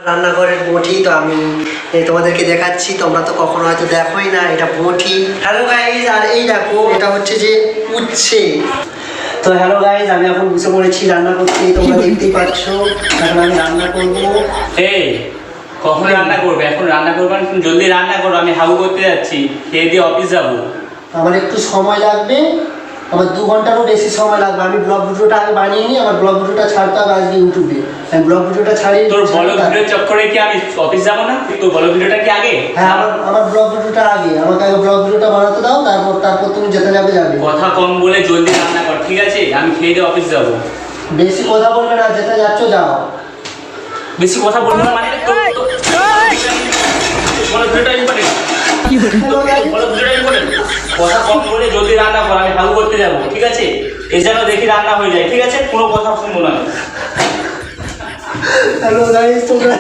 রান্নাঘরের বটি তো আমি তোমাদেরকে দেখাচ্ছি, তোমরা তো কখনো হয়তো দেখোই না। এটা বটি। হ্যালো গাইজ, আর এই দেখো এটা হচ্ছে যে উচ্ছে। তো হ্যালো গাইজ, আমি এখন বসে পড়েছি রান্না করতে, তোমরা দেখতেই পাচ্ছ। এখন আমি রান্না করবো। এই কখন রান্না করবে? এখন রান্না করবেন, জলদি রান্না করো, আমি হাগু করতে যাচ্ছি, খেয়ে দিয়ে অফিস যাবো। আমার একটু সময় লাগবে, আমার 2 ঘন্টারও বেশি সময় লাগবে। আমি ব্লগ ভিডিওটা আগে বানিয়ে নিই, আমার ব্লগ ভিডিওটা ছাড়তে হবে আজকে ইউটিউবে। আমি ব্লগ ভিডিওটা ছাড়িয়ে তোর ব্লগ ভিডিওর চক্করে কি আমি অফিস যাবো না? তোর ব্লগ ভিডিওটা কি আগে? হ্যাঁ, আমার ব্লগ ভিডিওটা আগে, আমাকে আগে ব্লগ ভিডিওটা বানাতে দাও, তারপর তুমি যেতে যাবে। কথা কম বলে জলদি রান্না কর, ঠিক আছে? আমি খেয়ে দিয়ে অফিস যাবো। বেশি কথা বলবে না, যেতে যাচ্ছ যাও। বেশি কথা বলবো না মানে ব্লগ ভিডিওটা ইম্পর্টেন্ট। কথা কম বলে জলদি রান্না কর, আমি হাগু করতে যাবো, ঠিক আছে? এ যেন দেখি রান্না হয়ে যায়, ঠিক আছে? কোনো কথা শুনবো না। হ্যালো গাইস, তোমরা